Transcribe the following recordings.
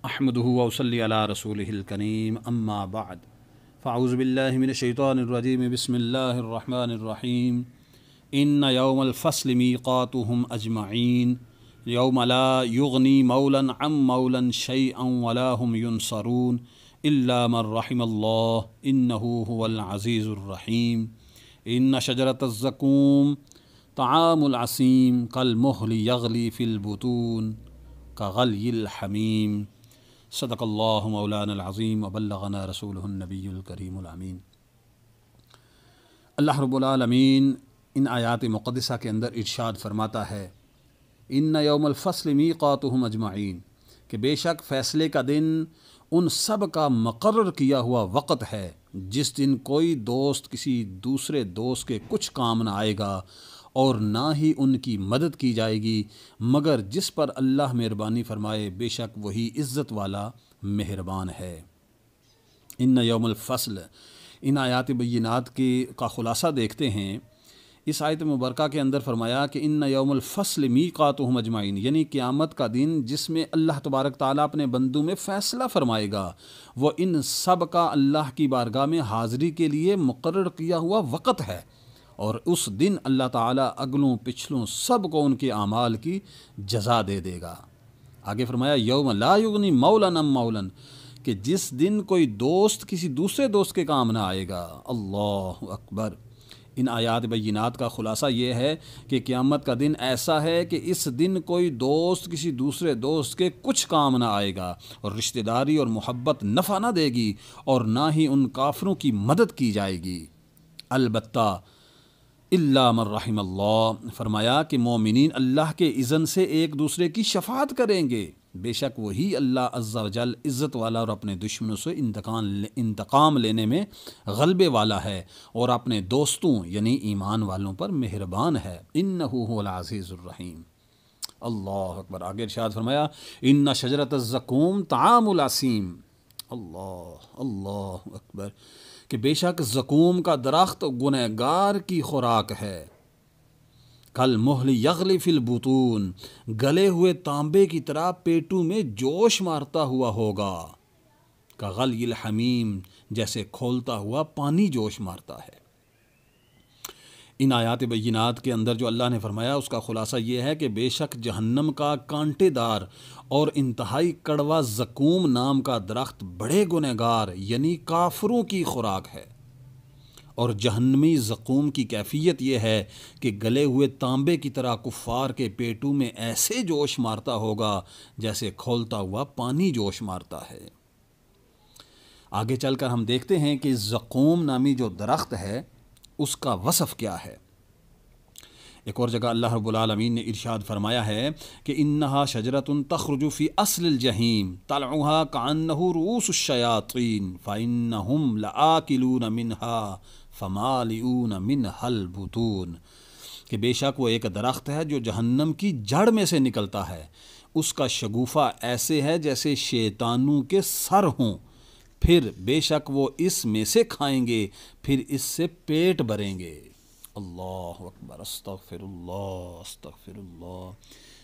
احمدہ وصلی علی رسولہ الکریم اما بعد فاعوذ باللہ من الشیطان الرجیم بسم اللہ الرحمن الرحیم ان یوم الفصل میقاتہم اجمعین یوم لا یغنی مولا عن مولا شیئا ولا هم ینصرون الا من رحم اللہ انہ هو العزیز الرحیم ان شجرۃ الزقوم طعام العصیم کالمہل یغلی فی البطون کغلی الحمیم صدق اللہ مولانا العظیم وبلغنا رسولہ النبی الکریم الامین۔ اللہ رب العالمین ان آیات مقدسہ کے اندر ارشاد فرماتا ہے ان یوم الفصل میقاتہم اجمعین، کہ بے شک فیصلے کا دن ان سب کا مقرر کیا ہوا وقت ہے جس دن کوئی دوست کسی دوسرے دوست کے کچھ کام نہ آئے گا اور نہ ہی ان کی مدد کی جائے گی مگر جس پر اللہ مہربانی فرمائے، بے شک وہی عزت والا مہربان ہے۔ ان یوم الفصل، ان آیات بینات کا خلاصہ دیکھتے ہیں۔ اس آیت مبارکہ کے اندر فرمایا کہ ان یوم الفصل میقاتہم اجمعین، یعنی قیامت کا دن جس میں اللہ تبارک تعالیٰ اپنے بندوں میں فیصلہ فرمائے گا، وہ ان سب کا اللہ کی بارگاہ میں حاضری کے لیے مقرر کیا ہوا وقت ہے، اور اس دن اللہ تعالیٰ اگلوں پچھلوں سب کو ان کے اعمال کی جزا دے دے گا۔ آگے فرمایا یوم لا یغنی مولا عن مولا، کہ جس دن کوئی دوست کسی دوسرے دوست کے کام نہ آئے گا۔ اللہ اکبر۔ ان آیات بینات کا خلاصہ یہ ہے کہ قیامت کا دن ایسا ہے کہ اس دن کوئی دوست کسی دوسرے دوست کے کچھ کام نہ آئے گا، اور رشتہ داری اور محبت نفع نہ دے گی، اور نہ ہی ان کافروں کی مدد کی جائے گی۔ البتہ الا من رحم اللہ، فرمایا کہ مومنین اللہ کے اذن سے ایک دوسرے کی شفاعت کریں گے، بے شک وہی اللہ عز و جل عزت والا اور اپنے دشمنوں سے انتقام لینے میں غلبے والا ہے، اور اپنے دوستوں یعنی ایمان والوں پر مہربان ہے۔ انہ هو العزیز الرحیم۔ اللہ اکبر۔ آگے ارشاد فرمایا ان شجرۃ الزقوم طعام العصیم۔ اللہ اکبر، کہ بے شک زقوم کا درخت گنہگار کی خوراک ہے۔ کالمہل یغلی فی البطون، گلے ہوئے تانبے کی طرح پیٹوں میں جوش مارتا ہوا ہوگا۔ کغلی الحمیم، جیسے کھولتا ہوا پانی جوش مارتا ہے۔ ان آیات بینات کے اندر جو اللہ نے فرمایا اس کا خلاصہ یہ ہے کہ بے شک جہنم کا کانٹے دار اور انتہائی کڑوا زقوم نام کا درخت بڑے گنہگار یعنی کافروں کی خوراک ہے، اور جہنمی زقوم کی کیفیت یہ ہے کہ گلے ہوئے تانبے کی طرح کفار کے پیٹوں میں ایسے جوش مارتا ہوگا جیسے کھولتا ہوا پانی جوش مارتا ہے۔ آگے چل کر ہم دیکھتے ہیں کہ زقوم نامی جو درخت ہے اس کا وصف کیا ہے۔ ایک اور جگہ اللہ رب العالمین نے ارشاد فرمایا ہے کہ انہا شجرۃ تخرج فی اصل الجحیم طلعها کأنہ رؤوس الشیاطین فإنہم لآکلون منہا فمالئون منہا البطون، کہ بے شک وہ ایک درخت ہے جو جہنم کی جڑ میں سے نکلتا ہے، اس کا شگوفہ ایسے ہے جیسے شیطانوں کے سر ہوں، پھر بے شک وہ اس میں سے کھائیں گے، پھر اس سے پیٹ بھریں گے۔ اللہ اکبر، استغفر اللہ استغفر اللہ۔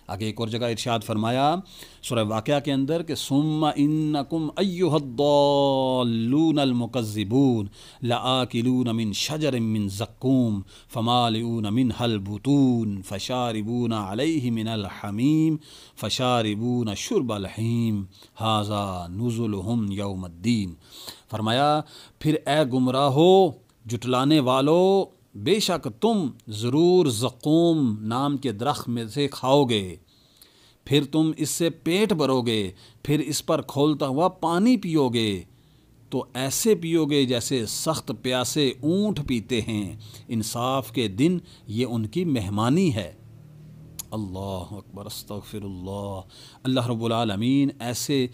آگے ایک اور جگہ ارشاد فرمایا سورہ واقعہ کے اندر کہ ثم انکم ایھا الضالون المکذبون لآکلون من شجر من زقوم فمالئون منها البطون فشاربون علیہ من الحمیم فشاربون شرب الحیم ھذا نزلہم یوم الدین۔ فرمایا پھر اے گمراہو، جٹلانے والو، بے شک تم ضرور زقوم نام کے درخت میں سے کھاؤ گے، پھر تم اس سے پیٹ بھرو گے، پھر اس پر کھولتا ہوا پانی پیو گے، تو ایسے پیو گے جیسے سخت پیاسے اونٹ پیتے ہیں۔ انصاف کے دن یہ ان کی مہمانی ہے۔ اللہ اکبر، استغفر اللہ۔ اللہ رب العالمین ایسے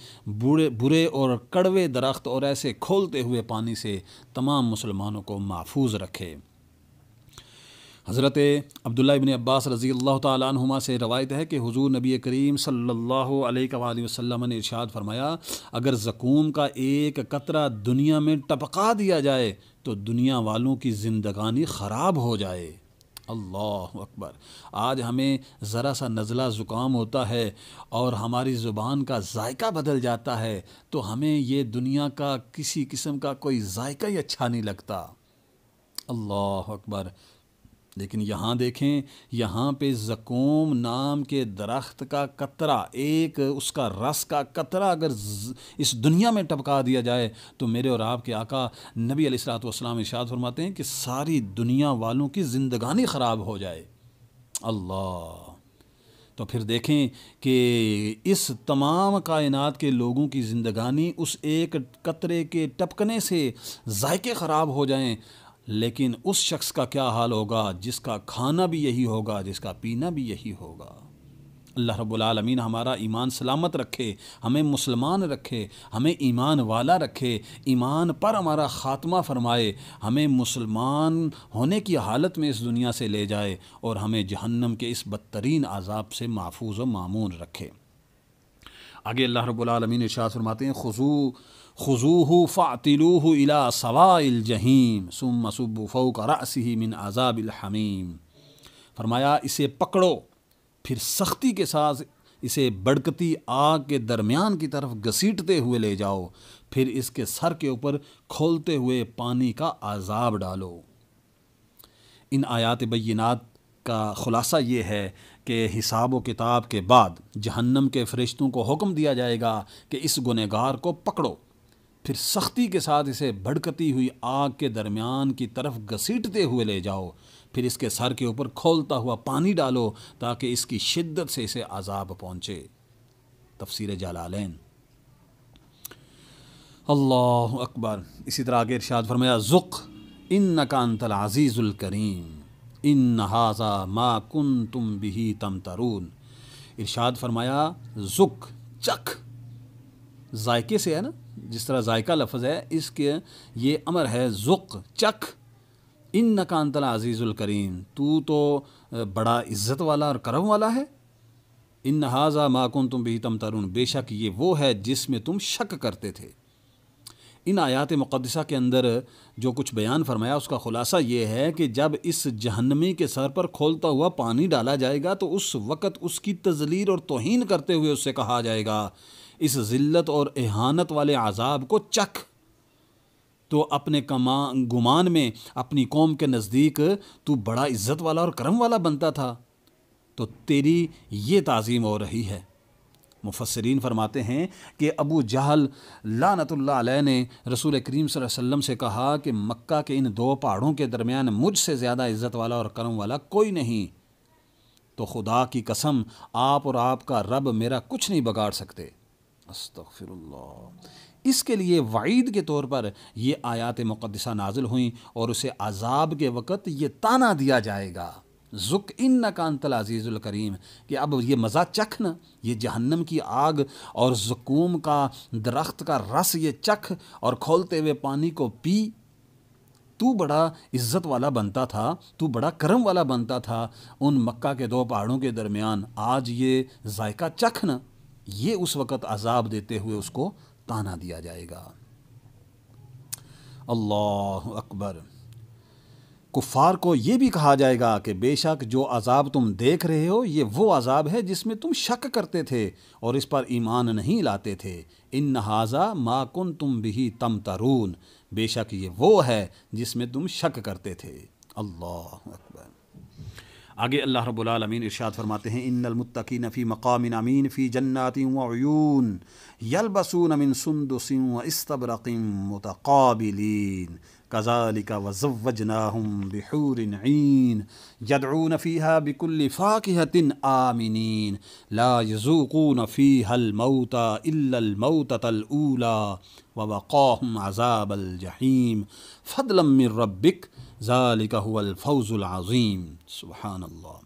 برے اور کڑوے درخت اور ایسے کھولتے ہوئے پانی سے تمام مسلمانوں کو محفوظ رکھے۔ حضرت عبداللہ ابن عباس رضی اللہ تعالیٰ عنہما سے روایت ہے کہ حضور نبی کریم صلی اللہ علیہ وآلہ وسلم نے ارشاد فرمایا اگر زقوم کا ایک قطرہ دنیا میں ٹپکا دیا جائے تو دنیا والوں کی زندگانی خراب ہو جائے۔ اللہ اکبر۔ آج ہمیں ذرا سا نزلہ زکام ہوتا ہے اور ہماری زبان کا ذائقہ بدل جاتا ہے تو ہمیں یہ دنیا کا کسی قسم کا کوئی ذائقہ ہی اچھا نہیں لگتا۔ اللہ اکبر۔ لیکن یہاں دیکھیں، یہاں پہ زقوم نام کے درخت کا قطرہ، ایک اس کا رس کا قطرہ اگر اس دنیا میں ٹپکا دیا جائے تو میرے اور آپ کے آقا نبی علیہ الصلوۃ والسلام ارشاد فرماتے ہیں کہ ساری دنیا والوں کی زندگانی خراب ہو جائے۔ اللہ! تو پھر دیکھیں کہ اس تمام کائنات کے لوگوں کی زندگانی اس ایک قطرے کے ٹپکنے سے ذائقے خراب ہو جائیں، لیکن اس شخص کا کیا حال ہوگا جس کا کھانا بھی یہی ہوگا، جس کا پینا بھی یہی ہوگا۔ اللہ رب العالمین ہمارا ایمان سلامت رکھے، ہمیں مسلمان رکھے، ہمیں ایمان والا رکھے، ایمان پر ہمارا خاتمہ فرمائے، ہمیں مسلمان ہونے کی حالت میں اس دنیا سے لے جائے اور ہمیں جہنم کے اس بدترین عذاب سے محفوظ و مامون رکھے۔ آگے اللہ رب العالمین ارشاد فرماتے ہیں خذوہ فاعتلوہ الی سواء الجحیم ثم صبوا فوق رأسہ من عذاب الحمیم۔ فرمایا اسے پکڑو، پھر سختی کے ساتھ اسے بڑکتی آگ کے درمیان کی طرف گھسیٹتے ہوئے لے جاؤ، پھر اس کے سر کے اوپر کھولتے ہوئے پانی کا عذاب ڈالو۔ ان آیات بینات کا خلاصہ یہ ہے کہ حساب و کتاب کے بعد جہنم کے فرشتوں کو حکم دیا جائے گا کہ اس گنہگار کو پکڑو، پھر سختی کے ساتھ اسے بھڑکتی ہوئی آگ کے درمیان کی طرف گھسیٹتے ہوئے لے جاؤ، پھر اس کے سر کے اوپر کھولتا ہوا پانی ڈالو تاکہ اس کی شدت سے اسے عذاب پہنچے۔ تفسیر جلالین۔ اللہ اکبر۔ اسی طرح آگے ارشاد فرمایا ذق انک انت العزیز الکریم ان ھذا ما کنتم بہ تمترون۔ ارشاد فرمایا ذق، چکھ، ذائقے سے ہے نا، جس طرح ذائقہ لفظ ہے اس کے یہ امر ہے، ذق، چکھ، انک انت العزیز الکریم، تو بڑا عزت والا اور کرم والا ہے۔ ان ھذا ما کنتم بہ تمترون، بے شک یہ وہ ہے جس میں تم شک کرتے تھے۔ ان آیات مقدسہ کے اندر جو کچھ بیان فرمایا اس کا خلاصہ یہ ہے کہ جب اس جہنمی کے سر پر کھولتا ہوا پانی ڈالا جائے گا تو اس وقت اس کی تذلیل اور توہین کرتے ہوئے اس سے کہا جائے گا اس ذلت اور اہانت والے عذاب کو چکھ۔ تو اپنے گمان میں اپنی قوم کے نزدیک تو بڑا عزت والا اور کرم والا بنتا تھا، تو تیری یہ تعظیم ہو رہی ہے۔ مفسرین فرماتے ہیں کہ ابو جہل لعنت اللہ علیہ نے رسول کریم صلی اللہ علیہ وسلم سے کہا کہ مکہ کے ان دو پہاڑوں کے درمیان مجھ سے زیادہ عزت والا اور کرم والا کوئی نہیں، تو خدا کی قسم آپ اور آپ کا رب میرا کچھ نہیں بگاڑ سکتے۔ استغفر اللہ۔ اس کے لیے وعید کے طور پر یہ آیات مقدسہ نازل ہوئیں اور اسے عذاب کے وقت یہ طعنہ دیا جائے گا ذق انک انت العزیز الکریم، کہ اب یہ مزہ چکھ نا، یہ جہنم کی آگ اور زقوم کا درخت کا رس یہ چکھ اور کھولتے ہوئے پانی کو پی۔ تو بڑا عزت والا بنتا تھا، تو بڑا کرم والا بنتا تھا ان مکہ کے دو پہاڑوں کے درمیان، آج یہ ذائقہ چکھ نا۔ یہ اس وقت عذاب دیتے ہوئے اس کو طعنہ دیا جائے گا۔ اللہ اکبر۔ کفار کو یہ بھی کہا جائے گا کہ بے شک جو عذاب تم دیکھ رہے ہو یہ وہ عذاب ہے جس میں تم شک کرتے تھے اور اس پر ایمان نہیں لاتے تھے۔ ان ھذا ما کنتم بہ تمترون، بے شک یہ وہ ہے جس میں تم شک کرتے تھے۔ اللہ اکبر۔ آگے اللہ رب العالمین ارشاد فرماتے ہیں ان المتقین فی مقام امین فی جنات وعیون یلبسون من سندس واستبرق متقابلین کذالک وزوجناہم بحور عین یدعون فیہا بکل فاکہۃ آمنین لا یذوقون فیہا الموت الا الموتۃ الاولی ووقاہم عذاب الجحیم فضلا من ربک ذالک هو الفوز العظیم۔ سبحان اللہ۔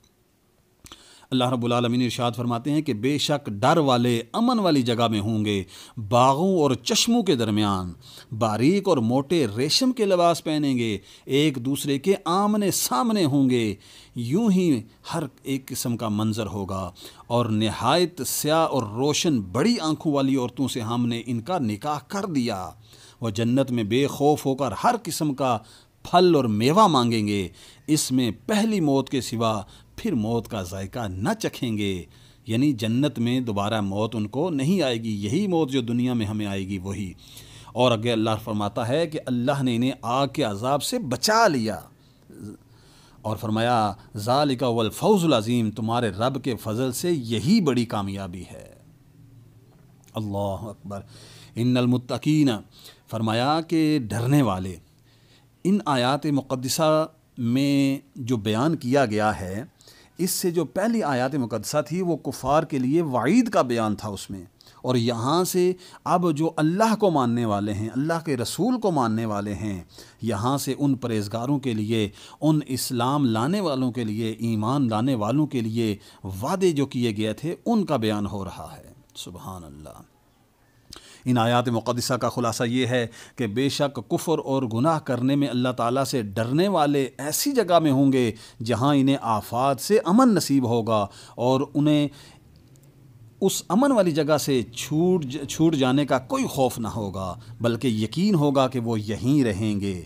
اللہ رب العالمین ارشاد فرماتے ہیں کہ بے شک ڈر والے امن والی جگہ میں ہوں گے، باغوں اور چشموں کے درمیان، باریک اور موٹے ریشم کے لباس پہنیں گے، ایک دوسرے کے آمنے سامنے ہوں گے، یوں ہی ہر ایک قسم کا منظر ہوگا، اور نہایت سیاہ اور روشن بڑی آنکھوں والی عورتوں سے ہم نے ان کا نکاح کر دیا۔ وہ جنت میں بے خوف ہو کر ہر قسم کا پھل اور میوہ مانگیں گے، اس میں پہلی موت کے سوا پھر موت کا ذائقہ نہ چکھیں گے، یعنی جنت میں دوبارہ موت ان کو نہیں آئے گی، یہی موت جو دنیا میں ہمیں آئے گی وہی۔ اور آگے اللہ فرماتا ہے کہ اللہ نے انہیں آگ کے عذاب سے بچا لیا، اور فرمایا ذالک والفوز العظیم، تمہارے رب کے فضل سے یہی بڑی کامیابی ہے۔ اللہ اکبر۔ ان المتقین، فرمایا کہ ڈرنے والے، ان آیات مقدسہ میں جو بیان کیا گیا ہے، اس سے جو پہلی آیات مقدسہ تھی وہ کفار کے لیے وعید کا بیان تھا اس میں، اور یہاں سے اب جو اللہ کو ماننے والے ہیں، اللہ کے رسول کو ماننے والے ہیں، یہاں سے ان پرہیزگاروں کے لیے، ان اسلام لانے والوں کے لیے، ایمان لانے والوں کے لیے وعدے جو کیے گئے تھے ان کا بیان ہو رہا ہے۔ سبحان اللہ۔ ان آیات مقدسہ کا خلاصہ یہ ہے کہ بے شک کفر اور گناہ کرنے میں اللہ تعالیٰ سے ڈرنے والے ایسی جگہ میں ہوں گے جہاں انہیں آفات سے امن نصیب ہوگا، اور انہیں اس امن والی جگہ سے چھوٹ جانے کا کوئی خوف نہ ہوگا، بلکہ یقین ہوگا کہ وہ یہیں رہیں گے،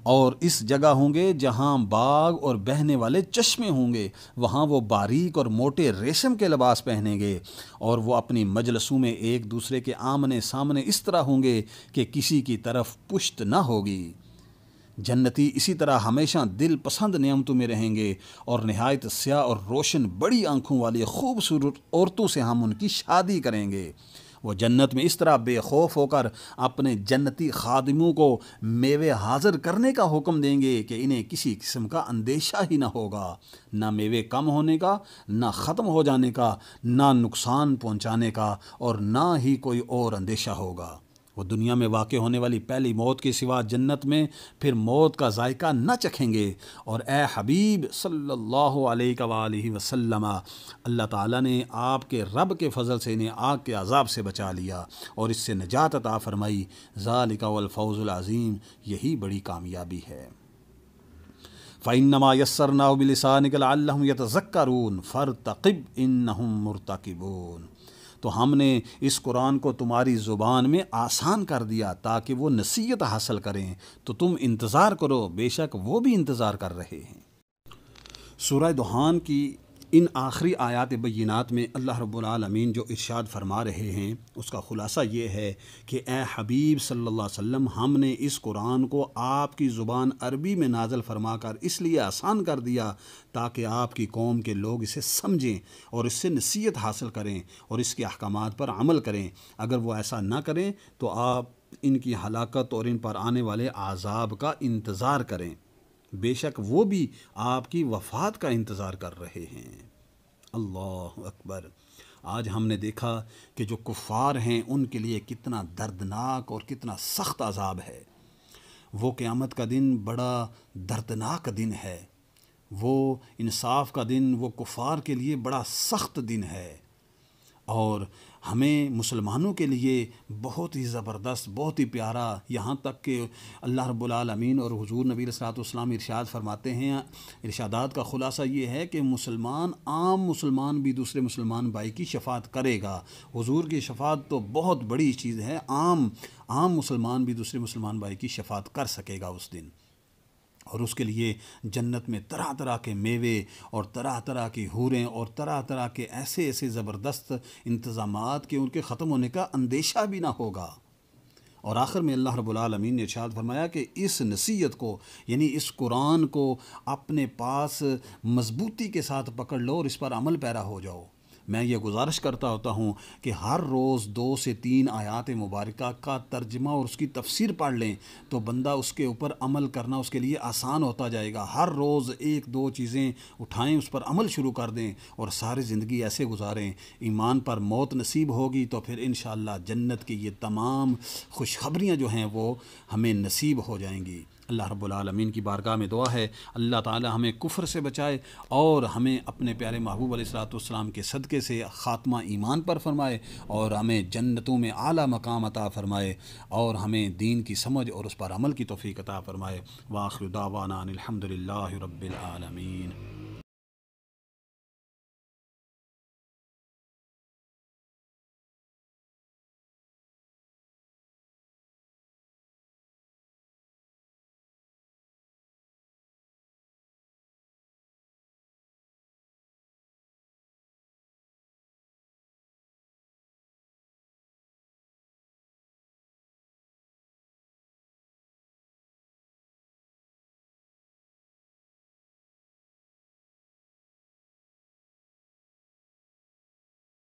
اور اس جگہ ہوں گے جہاں باغ اور بہنے والے چشمے ہوں گے، وہاں وہ باریک اور موٹے ریشم کے لباس پہنیں گے، اور وہ اپنی مجلسوں میں ایک دوسرے کے آمنے سامنے اس طرح ہوں گے کہ کسی کی طرف پشت نہ ہوگی۔ جنتی اسی طرح ہمیشہ دل پسند نعمتوں میں رہیں گے، اور نہایت سیاہ اور روشن بڑی آنکھوں والی خوبصورت عورتوں سے ہم ان کی شادی کریں گے۔ وہ جنت میں اس طرح بے خوف ہو کر اپنے جنتی خادموں کو میوے حاضر کرنے کا حکم دیں گے کہ انہیں کسی قسم کا اندیشہ ہی نہ ہوگا، نہ میوے کم ہونے کا، نہ ختم ہو جانے کا، نہ نقصان پہنچانے کا، اور نہ ہی کوئی اور اندیشہ ہوگا۔ وہ دنیا میں واقع ہونے والی پہلی موت کے سوا جنت میں پھر موت کا ذائقہ نہ چکھیں گے۔ اور اے حبیب صلی اللہ علیہ وآلہ وسلم، اللہ تعالیٰ نے آپ کے رب کے فضل سے انہیں آگ کے عذاب سے بچا لیا اور اس سے نجات عطا فرمائی۔ ذالک والفوز العظیم، یہی بڑی کامیابی ہے۔ فَإِنَّمَا يَسَّرْنَاهُ بِلِسَانِكَ لَعَلَّهُمْ يَتَذَكَّرُونَ فَارْتَقِبْ إِنَّهُمْ مُرْتَقِبُونَ۔ تو ہم نے اس قرآن کو تمہاری زبان میں آسان کر دیا تاکہ وہ نصیحت حاصل کریں، تو تم انتظار کرو، بے شک وہ بھی انتظار کر رہے ہیں۔ سورہ دخان کی ان آخری آیات بینات میں اللہ رب العالمین جو ارشاد فرما رہے ہیں اس کا خلاصہ یہ ہے کہ اے حبیب صلی اللہ علیہ وسلم، ہم نے اس قرآن کو آپ کی زبان عربی میں نازل فرما کر اس لیے آسان کر دیا تاکہ آپ کی قوم کے لوگ اسے سمجھیں اور اس سے نصیحت حاصل کریں اور اس کے احکامات پر عمل کریں۔ اگر وہ ایسا نہ کریں تو آپ ان کی ہلاکت اور ان پر آنے والے عذاب کا انتظار کریں، بے شک وہ بھی آپ کی وفات کا انتظار کر رہے ہیں۔ اللہ اکبر۔ آج ہم نے دیکھا کہ جو کفار ہیں ان کے لیے کتنا دردناک اور کتنا سخت عذاب ہے۔ وہ قیامت کا دن بڑا دردناک دن ہے، وہ انصاف کا دن وہ کفار کے لیے بڑا سخت دن ہے، اور ہمیں مسلمانوں کے لیے بہت ہی زبردست، بہت ہی پیارا، یہاں تک کہ اللہ رب العالمین اور حضور نبی علیہ الصلوۃ والسلام ارشاد فرماتے ہیں، ارشادات کا خلاصہ یہ ہے کہ عام مسلمان بھی دوسرے مسلمان بھائی کی شفاعت کرے گا۔ حضور کی شفاعت تو بہت بڑی چیز ہے، عام مسلمان بھی دوسرے مسلمان بھائی کی شفاعت کر سکے گا اس دن، اور اس کے لیے جنت میں طرح طرح کے میوے اور طرح طرح کی حوریں اور طرح طرح کے ایسے زبردست انتظامات کہ ان کے ختم ہونے کا اندیشہ بھی نہ ہوگا۔ اور آخر میں اللہ رب العالمین نے ارشاد فرمایا کہ اس نصیحت کو، یعنی اس قرآن کو اپنے پاس مضبوطی کے ساتھ پکڑ لو اور اس پر عمل پیرا ہو جاؤ۔ میں یہ گزارش کرتا ہوتا ہوں کہ ہر روز 2 سے 3 آیات مبارکہ کا ترجمہ اور اس کی تفسیر پڑھ لیں تو بندہ اس کے اوپر عمل کرنا اس کے لیے آسان ہوتا جائے گا۔ ہر روز 1-2 چیزیں اٹھائیں، اس پر عمل شروع کر دیں اور ساری زندگی ایسے گزاریں۔ ایمان پر موت نصیب ہوگی تو پھر انشاءاللہ جنت کی یہ تمام خوشخبریاں جو ہیں وہ ہمیں نصیب ہو جائیں گی۔ اللہ رب العالمین کی بارگاہ میں دعا ہے اللہ تعالی ہمیں کفر سے بچائے اور ہمیں اپنے پیارے محبوب علیہ الصلوۃ والسلام کے صدقے سے خاتمہ ایمان پر فرمائے اور ہمیں جنتوں میں اعلیٰ مقام عطا فرمائے اور ہمیں دین کی سمجھ اور اس پر عمل کی توفیق عطا فرمائے۔ وآخر دعوانا ان الحمد للہ رب العالمین۔